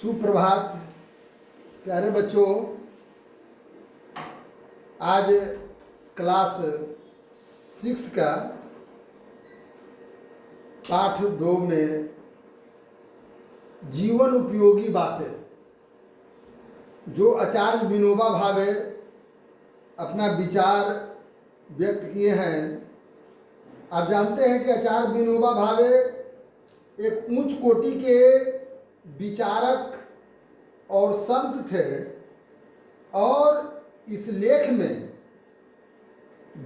सुप्रभात प्यारे बच्चों। आज क्लास 6 का पाठ 2 में जीवन उपयोगी बातें जो आचार्य विनोबा भावे अपना विचार व्यक्त किए हैं। आप जानते हैं कि आचार्य विनोबा भावे एक उच्च कोटि के विचारक और संत थे और इस लेख में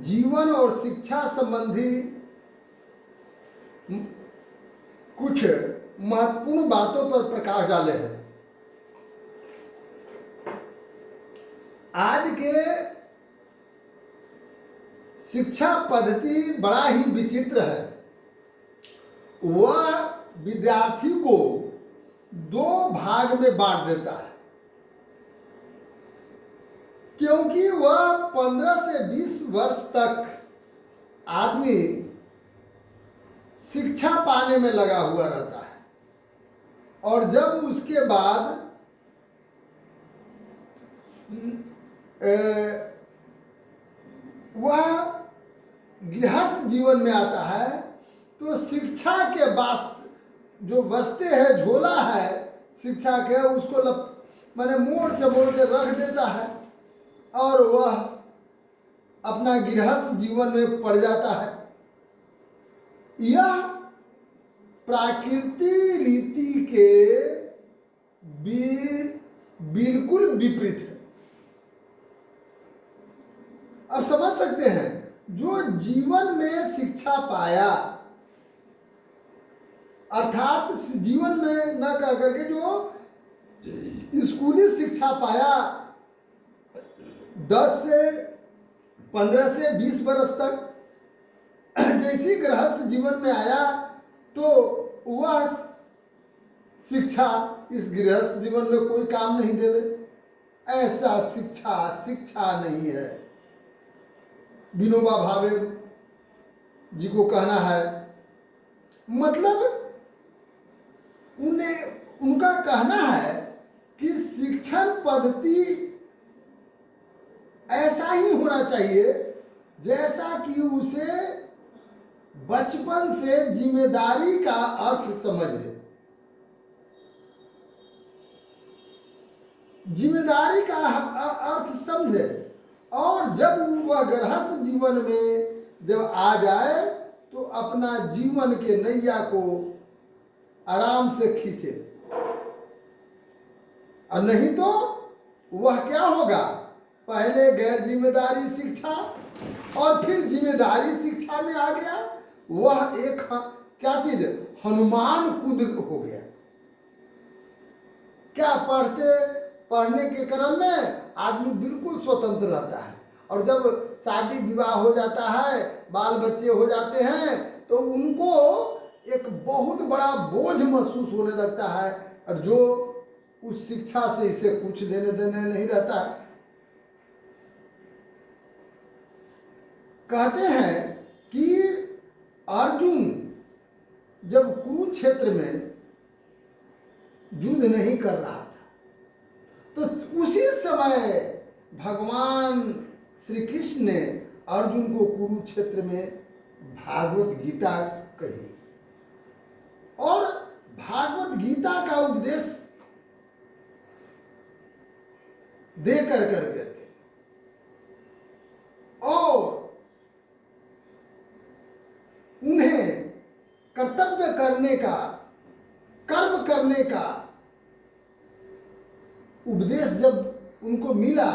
जीवन और शिक्षा संबंधी कुछ महत्वपूर्ण बातों पर प्रकाश डाले हैं। आज के शिक्षा पद्धति बड़ा ही विचित्र है। वह विद्यार्थी को 2 भाग में बांट देता है, क्योंकि वह 15 से 20 वर्ष तक आदमी शिक्षा पाने में लगा हुआ रहता है और जब उसके बाद वह गृहस्थ जीवन में आता है तो शिक्षा के जो बस्ते है, झोला है शिक्षा के, उसको माने मोड़ चमोड़ के रख देता है और वह अपना गृहस्थ जीवन में पड़ जाता है। यह प्राकृतिक रीति के बिल्कुल विपरीत है। अब समझ सकते हैं, जो जीवन में शिक्षा पाया अर्थात जीवन में न कह करके जो स्कूली शिक्षा पाया 10 से 15 से 20 वर्ष तक, जैसी गृहस्थ जीवन में आया तो वह शिक्षा इस गृहस्थ जीवन में कोई काम नहीं देवे। ऐसा शिक्षा नहीं है। विनोबा भावे जी को कहना है, मतलब उनका कहना है कि शिक्षण पद्धति ऐसा ही होना चाहिए जैसा कि उसे बचपन से जिम्मेदारी का अर्थ समझे। जिम्मेदारी का अर्थ समझे और जब वह गृहस्थ जीवन में जब आ जाए तो अपना जीवन के नैया को आराम से खींचे, और नहीं तो वह क्या होगा, पहले गैर जिम्मेदारी शिक्षा और फिर जिम्मेदारी शिक्षा में आ गया, वह एक क्या चीज हनुमान कूद हो गया। क्या पढ़ने के क्रम में आदमी बिल्कुल स्वतंत्र रहता है और जब शादी विवाह हो जाता है, बाल बच्चे हो जाते हैं तो उनको एक बहुत बड़ा बोझ महसूस होने लगता है और जो उस शिक्षा से इसे कुछ देने नहीं रहता। कहते हैं कि अर्जुन जब कुरुक्षेत्र में युद्ध नहीं कर रहा था तो उसी समय भगवान श्री कृष्ण ने अर्जुन को कुरुक्षेत्र में भागवत गीता कही और भागवत गीता का उपदेश दे करके और उन्हें कर्तव्य करने का, कर्म करने का उपदेश जब उनको मिला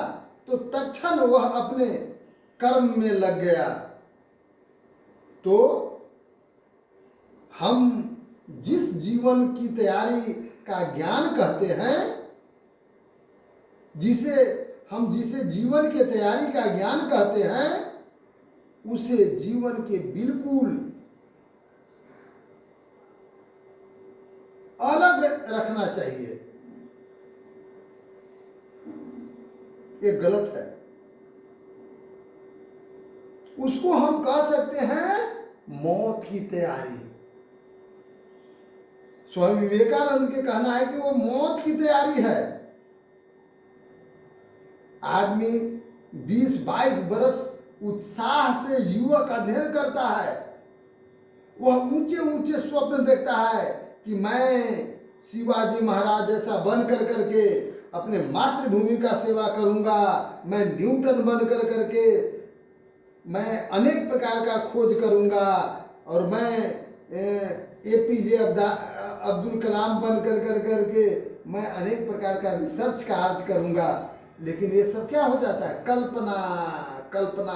तो तत्क्षण वह अपने कर्म में लग गया। तो हम जिस जीवन की तैयारी का ज्ञान कहते हैं, जिसे जीवन के तैयारी का ज्ञान कहते हैं, उसे जीवन के बिल्कुल अलग रखना चाहिए। ये गलत है। उसको हम कह सकते हैं मौत की तैयारी, स्वामी विवेकानंद के कहना है कि वो मौत की तैयारी है। आदमी 20-22 बरस उत्साह से युवक अध्ययन करता है, वह ऊंचे ऊंचे स्वप्न देखता है कि मैं शिवाजी महाराज जैसा बन कर करके अपने मातृभूमि का सेवा करूंगा, मैं न्यूटन बन कर करके मैं अनेक प्रकार का खोज करूंगा, और मैं APJ अब्दुल कलाम बन कर करके मैं अनेक प्रकार का रिसर्च कार्य करूंगा। लेकिन ये सब क्या हो जाता है? कल्पना, कल्पना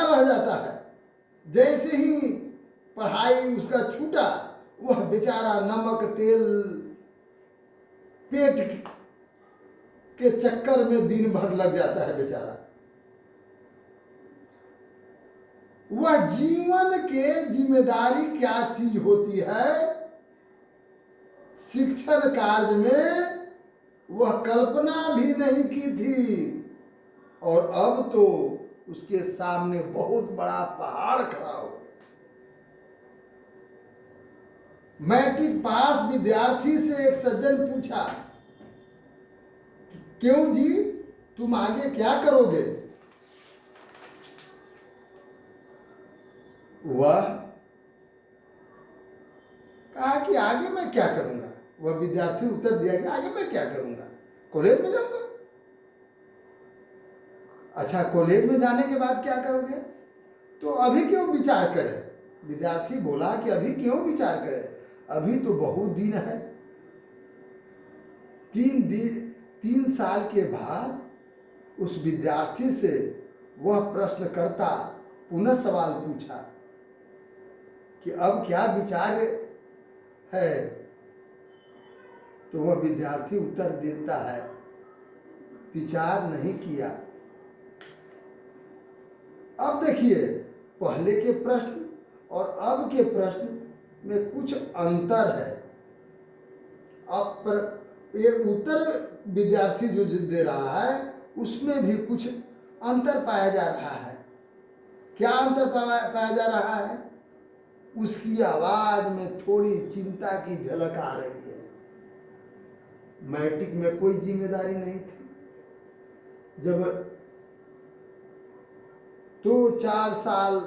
रह जाता है। जैसे ही पढ़ाई उसका छूटा, वह बेचारा नमक तेल पेट के चक्कर में दिन भर लग जाता है बेचारा। वह जीवन के जिम्मेदारी क्या चीज होती है, शिक्षण कार्य में वह कल्पना भी नहीं की थी, और अब तो उसके सामने बहुत बड़ा पहाड़ खड़ा हो गया। मैट्रिक पास विद्यार्थी से एक सज्जन पूछा, क्यों जी, तुम आगे क्या करोगे? वह कहा कि आगे मैं क्या करूंगा। वह विद्यार्थी उत्तर दिया कि आगे मैं क्या करूंगा, कॉलेज में जाऊंगा। अच्छा, कॉलेज में जाने के बाद क्या करोगे? तो अभी क्यों विचार करें? विद्यार्थी बोला कि अभी क्यों विचार करें, अभी तो बहुत दिन है। 3 साल के बाद उस विद्यार्थी से वह प्रश्नकर्ता पुनः सवाल पूछा कि अब क्या विचार है? तो वह विद्यार्थी उत्तर देता है, विचार नहीं किया। अब देखिए, पहले के प्रश्न और अब के प्रश्न में कुछ अंतर है। अब ये उत्तर विद्यार्थी जो दे रहा है उसमें भी कुछ अंतर पाया जा रहा है। क्या अंतर पाया जा रहा है? उसकी आवाज में थोड़ी चिंता की झलक आ रही है। मैट्रिक में कोई जिम्मेदारी नहीं थी, जब तो 4 साल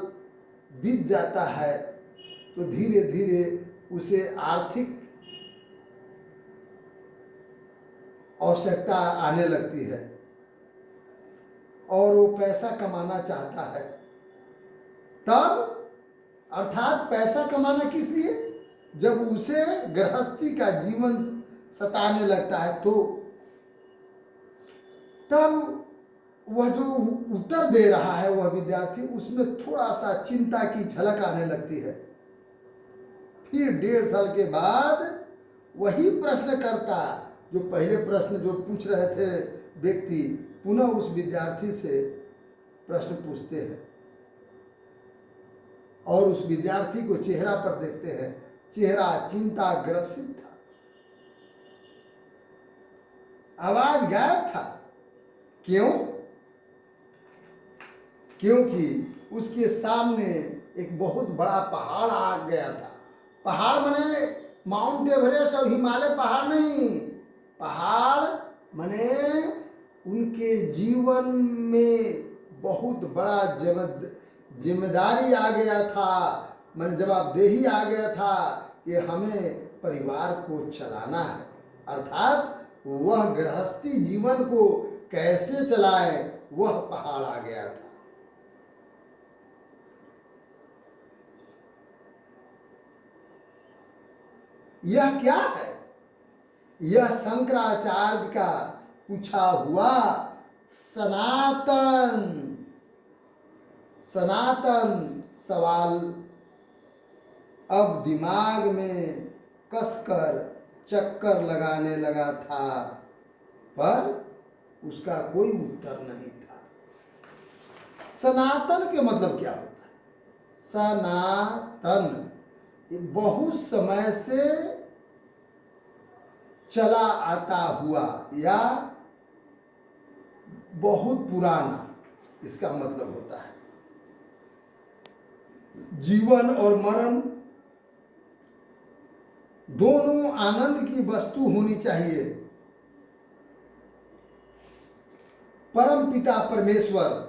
बीत जाता है तो धीरे धीरे उसे आर्थिक आवश्यकता आने लगती है और वो पैसा कमाना चाहता है। तब अर्थात पैसा कमाना किस लिए? जब उसे गृहस्थी का जीवन सताने लगता है तो तब वह जो उत्तर दे रहा है वह विद्यार्थी, उसमें थोड़ा सा चिंता की झलक आने लगती है। फिर 1.5 साल के बाद वही प्रश्नकर्ता, जो पहले प्रश्न जो पूछ रहे थे व्यक्ति, पुनः उस विद्यार्थी से प्रश्न पूछते हैं और उस विद्यार्थी को चेहरा पर देखते हैं, चेहरा चिंता ग्रसित था, आवाज गायब था। क्यों? क्योंकि उसके सामने एक बहुत बड़ा पहाड़ आ गया था। पहाड़ माने माउंट एवरेस्ट और हिमालय पहाड़ नहीं, पहाड़ माने उनके जीवन में बहुत बड़ा जिम्मेदारी आ गया था, माने जवाबदेही आ गया था कि हमें परिवार को चलाना है। अर्थात वह गृहस्थी जीवन को कैसे चलाए, वह पहाड़ आ गया था। यह क्या है? यह शंकराचार्य का पूछा हुआ सनातन सवाल अब दिमाग में कसकर चक्कर लगाने लगा था, पर उसका कोई उत्तर नहीं था। सनातन के मतलब क्या होता है? सनातन ये बहुत समय से चला आता हुआ या बहुत पुराना, इसका मतलब होता है। जीवन और मरण दोनों आनंद की वस्तु होनी चाहिए। परम पिता परमेश्वर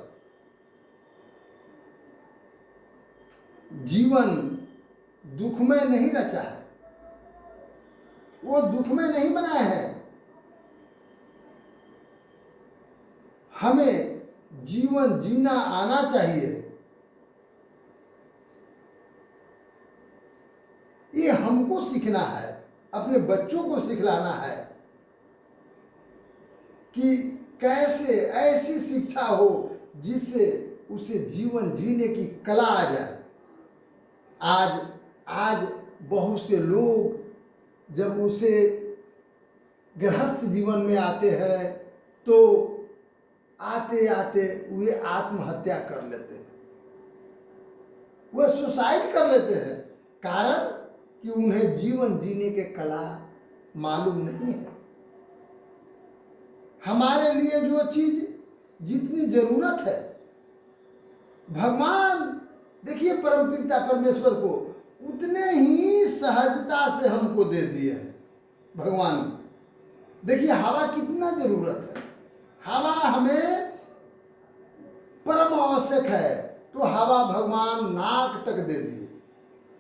जीवन दुखमय नहीं रचा है, वो दुखमय नहीं बनाया है। हमें जीवन जीना आना चाहिए। ये हमको सीखना है, अपने बच्चों को सिखलाना है कि कैसे ऐसी शिक्षा हो जिससे उसे जीवन जीने की कला आ जाए। आज आज बहुत से लोग जब उसे गृहस्थ जीवन में आते हैं तो आते आते वे आत्महत्या कर लेते हैं, वे सुसाइड कर लेते हैं। कारण कि उन्हें जीवन जीने के कला मालूम नहीं है। हमारे लिए जो चीज जितनी जरूरत है, भगवान देखिए परमपिता परमेश्वर को उतने ही सहजता से हमको दे दिए हैं। भगवान देखिए हवा कितना जरूरत है, हवा हमें परम आवश्यक है, तो हवा भगवान नाक तक दे दिए,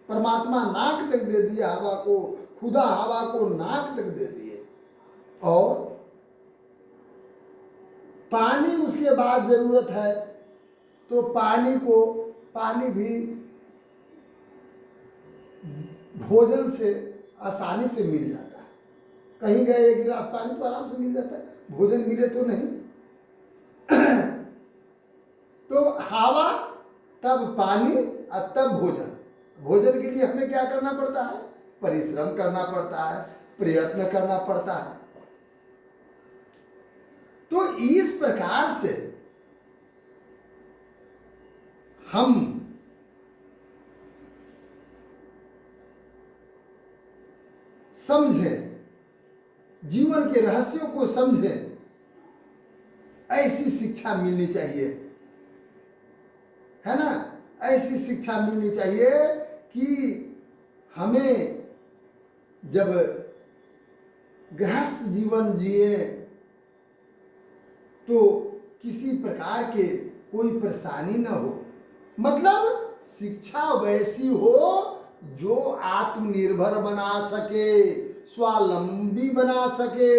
परमात्मा नाक तक दे दिया हवा को, खुदा हवा को नाक तक दे दिए। और पानी उसके बाद जरूरत है, तो पानी भी भोजन से आसानी से मिल जाता है। कहीं गए एक गिलास पानी तो आराम से मिल जाता है, भोजन मिले तो नहीं। तो हवा तब पानी और तब भोजन। भोजन के लिए हमें क्या करना पड़ता है? परिश्रम करना पड़ता है, प्रयत्न करना पड़ता है। तो इस प्रकार से हम समझें, जीवन के रहस्यों को समझें, ऐसी शिक्षा मिलनी चाहिए, है ना? ऐसी शिक्षा मिलनी चाहिए कि हमें जब गृहस्थ जीवन जिए तो किसी प्रकार के कोई परेशानी न हो। मतलब शिक्षा वैसी हो जो आत्मनिर्भर बना सके, स्वावलंबी बना सके।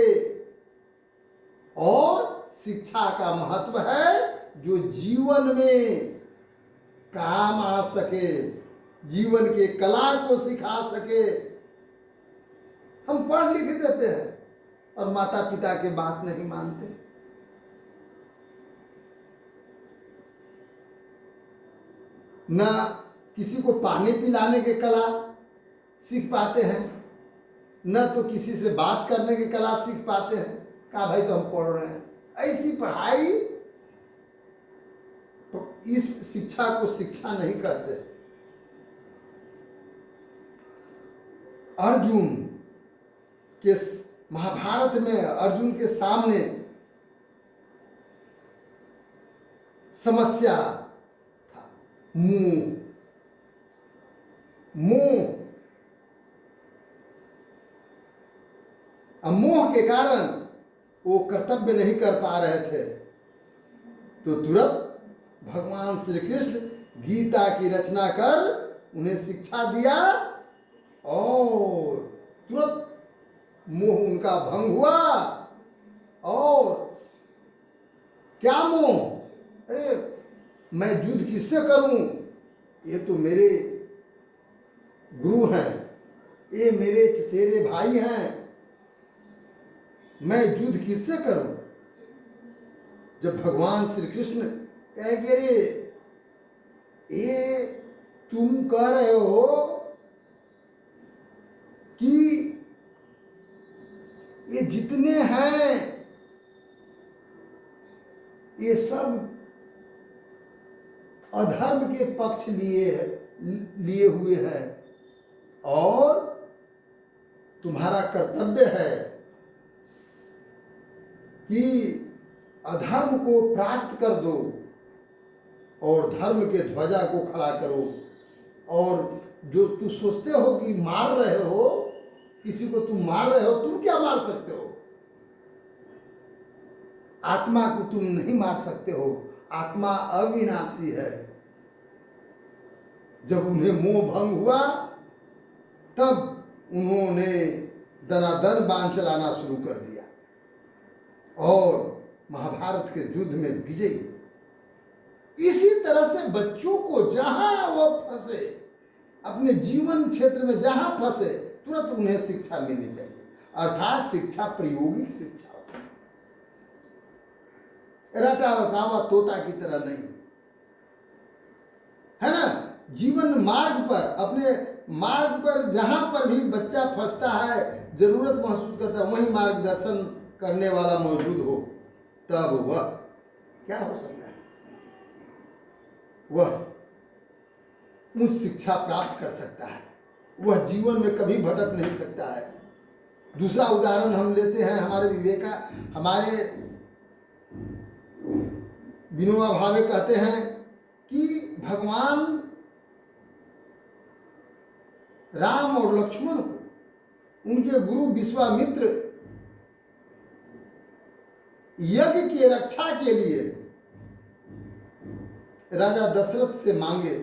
और शिक्षा का महत्व है जो जीवन में काम आ सके, जीवन के कला को सिखा सके। हम पढ़ लिख देते हैं और माता पिता के बात नहीं मानते। न किसी को पानी पिलाने के कला सीख पाते हैं, न तो किसी से बात करने की कला सीख पाते हैं। कहा भाई तो हम पढ़ रहे हैं, ऐसी पढ़ाई तो इस शिक्षा को शिक्षा नहीं करते। अर्जुन के महाभारत में अर्जुन के सामने समस्या था मोह। मोह के कारण वो कर्तव्य नहीं कर पा रहे थे, तो तुरंत भगवान श्री कृष्ण गीता की रचना कर उन्हें शिक्षा दिया और तुरंत मोह उनका भंग हुआ। और क्या मोह? अरे मैं युद्ध किससे करूं? ये तो मेरे गुरु हैं, ये मेरे चचेरे भाई हैं, मैं युद्ध किससे करूं? जब भगवान श्री कृष्ण कहेंगे रे ये तुम कह रहे हो कि ये जितने हैं ये सब अधर्म के पक्ष लिए हुए हैं और तुम्हारा कर्तव्य है कि अधर्म को परास्त कर दो और धर्म के ध्वजा को खड़ा करो। और जो तू सोचते हो कि मार रहे हो, किसी को तुम मार रहे हो, तुम क्या मार सकते हो? आत्मा को तुम नहीं मार सकते हो। आत्मा अविनाशी है। जब उन्हें मोह भंग हुआ तब उन्होंने दनादन बाण चलाना शुरू कर दिया और महाभारत के युद्ध में विजयी। इसी तरह से बच्चों को जहां वह फंसे, अपने जीवन क्षेत्र में जहां फंसे, तुरंत उन्हें शिक्षा मिलनी चाहिए। अर्थात शिक्षा प्रायोगिक शिक्षा, रटा रटावा तोता की तरह नहीं, है ना। जीवन मार्ग पर, अपने मार्ग पर जहां पर भी बच्चा फंसता है, जरूरत महसूस करता है, वहीं मार्गदर्शन करने वाला मौजूद हो, तब वह क्या हो सकता है? वह उच्च शिक्षा प्राप्त कर सकता है। वह जीवन में कभी भटक नहीं सकता है। दूसरा उदाहरण हम लेते हैं, हमारे विनोबा भावे कहते हैं कि भगवान राम और लक्ष्मण को उनके गुरु विश्वामित्र यज्ञ की रक्षा के लिए राजा दशरथ से मांगे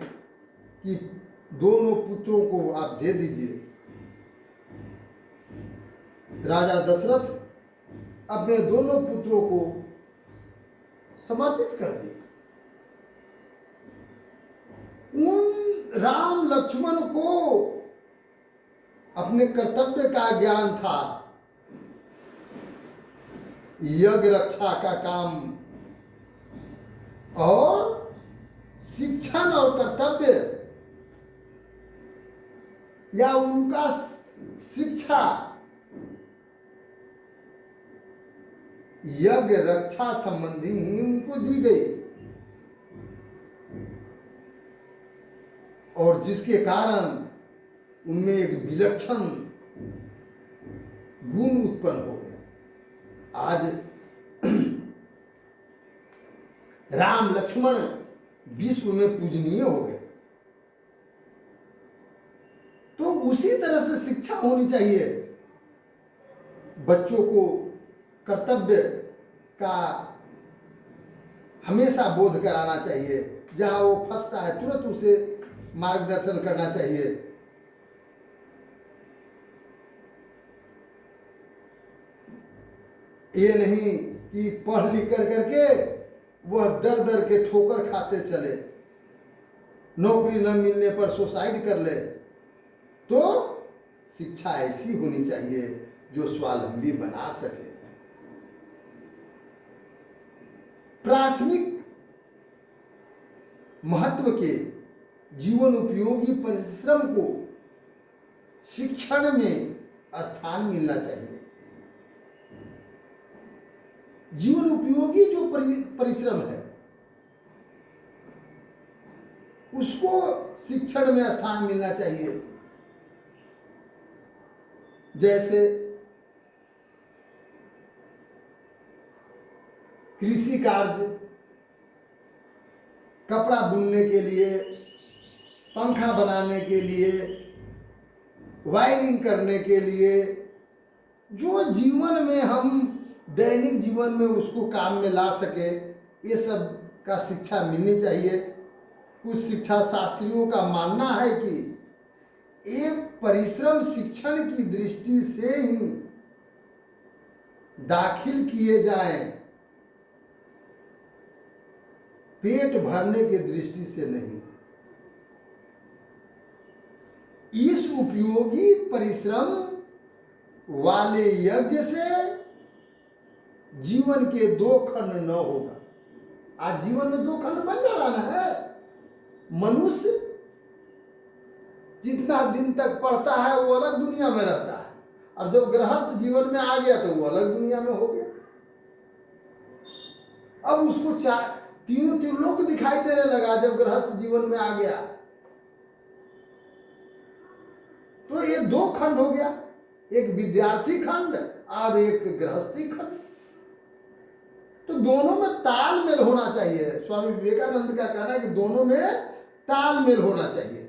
कि दोनों पुत्रों को आप दे दीजिए। राजा दशरथ अपने दोनों पुत्रों को समर्पित कर दिए। उन राम लक्ष्मण को अपने कर्तव्य का ज्ञान था, यज्ञ रक्षा का काम और शिक्षण और कर्तव्य या उनका शिक्षा यज्ञ रक्षा संबंधी ही उनको दी गई, और जिसके कारण उनमें एक विलक्षण गुण उत्पन्न हो गए। आज राम लक्ष्मण विश्व में पूजनीय हो गए। तो उसी तरह से शिक्षा होनी चाहिए। बच्चों को कर्तव्य का हमेशा बोध कराना चाहिए। जहां वो फंसता है तुरंत उसे मार्गदर्शन करना चाहिए। ये नहीं कि पढ़ लिख करके वह दर दर के ठोकर खाते चले, नौकरी न मिलने पर सुसाइड कर ले। तो शिक्षा ऐसी होनी चाहिए जो स्वावलंबी बना सके। प्राथमिक महत्व के जीवन उपयोगी परिश्रम को शिक्षण में स्थान मिलना चाहिए। जीवन उपयोगी जो परिश्रम है उसको शिक्षण में स्थान मिलना चाहिए। जैसे कृषि कार्य, कपड़ा बुनने के लिए, पंखा बनाने के लिए, वायरिंग करने के लिए, जो जीवन में हम दैनिक जीवन में उसको काम में ला सके, ये सब का शिक्षा मिलनी चाहिए। कुछ शिक्षा शास्त्रियों का मानना है कि एक परिश्रम शिक्षण की दृष्टि से ही दाखिल किए जाएं, पेट भरने की दृष्टि से नहीं। इस उपयोगी परिश्रम वाले यज्ञ से जीवन के दो खंड न होगा। आज जीवन में दो खंड बन जा रहा है। मनुष्य जितना दिन तक पढ़ता है वो अलग दुनिया में रहता है, और जब गृहस्थ जीवन में आ गया तो वो अलग दुनिया में हो गया। अब उसको तीनों त्रिलोक दिखाई देने लगा जब गृहस्थ जीवन में आ गया। तो ये दो खंड हो गया, एक विद्यार्थी खंड और एक गृहस्थी खंड। तो दोनों में तालमेल होना चाहिए। स्वामी विवेकानंद का कहना है कि दोनों में तालमेल होना चाहिए।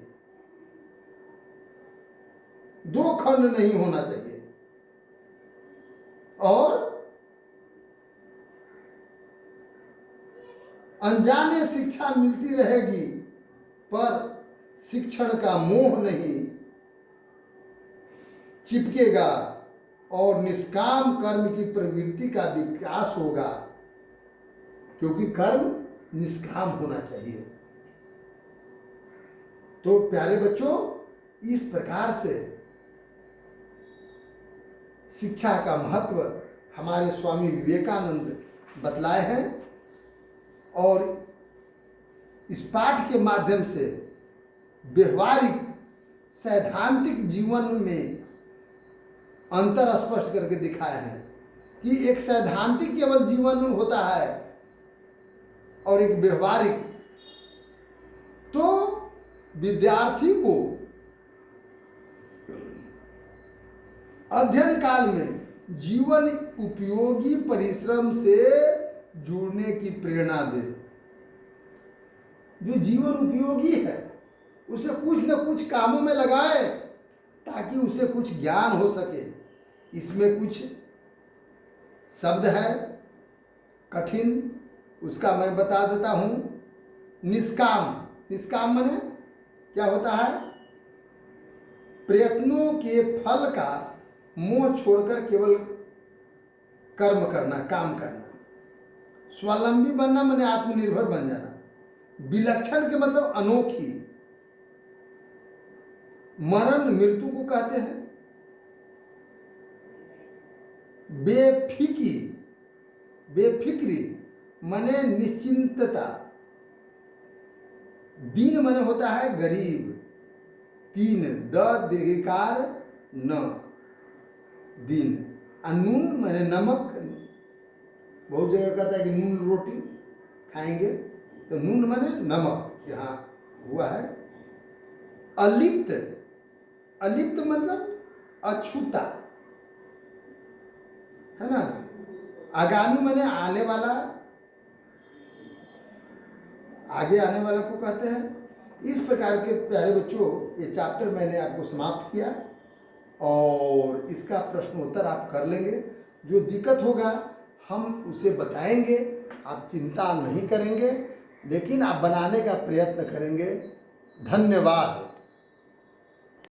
दो खंड नहीं होना चाहिए। और अनजाने शिक्षा मिलती रहेगी, पर शिक्षण का मोह नहीं चिपकेगा और निष्काम कर्म की प्रवृत्ति का विकास होगा, क्योंकि कर्म निष्काम होना चाहिए। तो प्यारे बच्चों, इस प्रकार से शिक्षा का महत्व हमारे स्वामी विवेकानंद बतलाए हैं, और इस पाठ के माध्यम से व्यवहारिक सैद्धांतिक जीवन में अंतर स्पष्ट करके दिखाए हैं कि एक सैद्धांतिक केवल जीवन होता है और एक व्यवहारिक। तो विद्यार्थी को अध्ययन काल में जीवन उपयोगी परिश्रम से जुड़ने की प्रेरणा दे। जो जीवन उपयोगी है उसे कुछ न कुछ कामों में लगाए, ताकि उसे कुछ ज्ञान हो सके। इसमें कुछ शब्द है कठिन, उसका मैं बता देता हूँ। निष्काम, निष्काम माने क्या होता है? प्रयत्नों के फल का मोह छोड़कर केवल कर्म करना, काम करना। स्वावलंबी बनना माने आत्मनिर्भर बन जाना। विलक्षण के मतलब अनोखी। मरण मृत्यु को कहते हैं। बेफिकी, बेफिक्री माने निश्चिंतता। दीन माने होता है गरीब। तीन द दीर्घिकार न, दीन। नून माने नमक। बहुत जगह कहता है कि नून रोटी खाएंगे, तो नून माने नमक यहाँ हुआ है। अलिप्त, अलिप्त मतलब अछूता, है ना। आगामी माने आने वाला, आगे आने वाला को कहते हैं। इस प्रकार के प्यारे बच्चों, ये चैप्टर मैंने आपको समाप्त किया, और इसका प्रश्न उत्तर आप कर लेंगे। जो दिक्कत होगा हम उसे बताएंगे, आप चिंता नहीं करेंगे, लेकिन आप बनाने का प्रयत्न करेंगे। धन्यवाद।